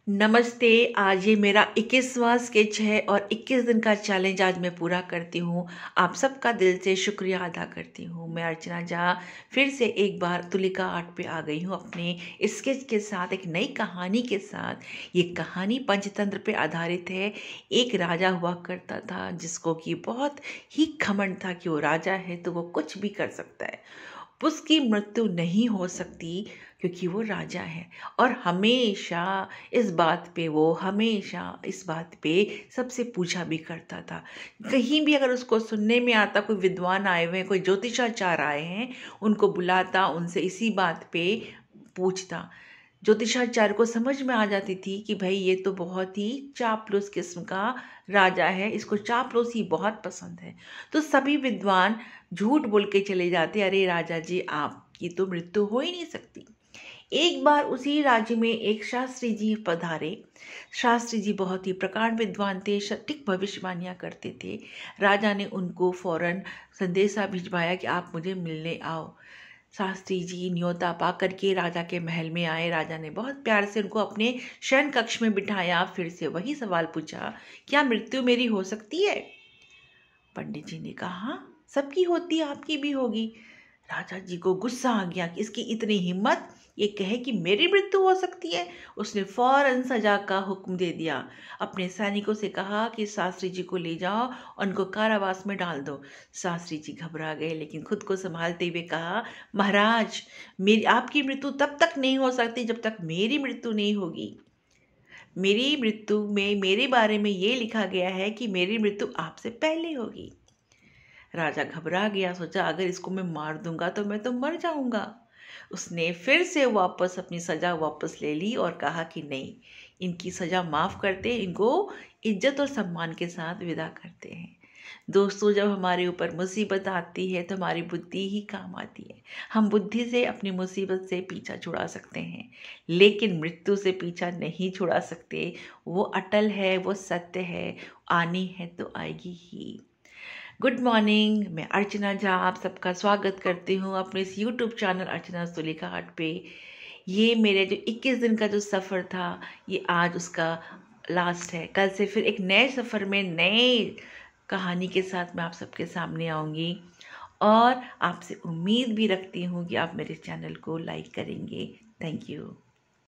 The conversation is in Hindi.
नमस्ते। आज ये मेरा 21वां स्केच है और 21 दिन का चैलेंज आज मैं पूरा करती हूँ। आप सबका दिल से शुक्रिया अदा करती हूँ। मैं अर्चना झा फिर से एक बार तुलिका आर्ट पे आ गई हूँ अपने स्केच के साथ, एक नई कहानी के साथ। ये कहानी पंचतंत्र पे आधारित है। एक राजा हुआ करता था जिसको कि बहुत ही घमंड था कि वो राजा है तो वो कुछ भी कर सकता है। उसकी मृत्यु नहीं हो सकती क्योंकि वो राजा है। और हमेशा इस बात पे सबसे पूछा भी करता था। कहीं भी अगर उसको सुनने में आता कोई विद्वान आए हुए हैं, कोई ज्योतिषाचार्य आए हैं, उनको बुलाता, उनसे इसी बात पे पूछता। ज्योतिषाचार्य को समझ में आ जाती थी कि भाई ये तो बहुत ही चापलूस किस्म का राजा है, इसको चापलूसी बहुत पसंद है। तो सभी विद्वान झूठ बोल के चले जाते, अरे राजा जी आपकी तो मृत्यु हो ही नहीं सकती। एक बार उसी राज्य में एक शास्त्री जी पधारे। शास्त्री जी बहुत ही प्रकांड विद्वान थे, सटीक भविष्यवाणियां करते थे। राजा ने उनको फौरन संदेशा भिजवाया कि आप मुझे मिलने आओ। शास्त्री जी न्योता पा करके राजा के महल में आए। राजा ने बहुत प्यार से उनको अपने शयन कक्ष में बिठाया। फिर से वही सवाल पूछा, क्या मृत्यु मेरी हो सकती है? पंडित जी ने कहा, सबकी होती है, आपकी भी होगी। राजा जी को गुस्सा आ गया कि इसकी इतनी हिम्मत, ये कहे कि मेरी मृत्यु हो सकती है। उसने फौरन सजा का हुक्म दे दिया। अपने सैनिकों से कहा कि शास्त्री जी को ले जाओ और उनको कारावास में डाल दो। शास्त्री जी घबरा गए लेकिन खुद को संभालते हुए कहा, महाराज मेरी आपकी मृत्यु तब तक नहीं हो सकती जब तक मेरी मृत्यु नहीं होगी। मेरी मृत्यु में मेरे बारे में ये लिखा गया है कि मेरी मृत्यु आपसे पहले होगी। राजा घबरा गया, सोचा अगर इसको मैं मार दूंगा तो मैं तो मर जाऊंगा। उसने फिर से वापस अपनी सजा वापस ले ली और कहा कि नहीं, इनकी सजा माफ करते, इनको इज्जत और सम्मान के साथ विदा करते हैं। दोस्तों, जब हमारे ऊपर मुसीबत आती है तो हमारी बुद्धि ही काम आती है। हम बुद्धि से अपनी मुसीबत से पीछा छुड़ा सकते हैं, लेकिन मृत्यु से पीछा नहीं छुड़ा सकते। वो अटल है, वो सत्य है, आनी है तो आएगी ही। गुड मॉर्निंग, मैं अर्चना झा आप सबका स्वागत करती हूँ अपने इस यूट्यूब चैनल अर्चना तुलिका आर्ट पे। ये मेरे जो 21 दिन का जो सफ़र था, ये आज उसका लास्ट है। कल से फिर एक नए सफ़र में नए कहानी के साथ मैं आप सबके सामने आऊँगी और आपसे उम्मीद भी रखती हूँ कि आप मेरे चैनल को लाइक करेंगे। Thank you.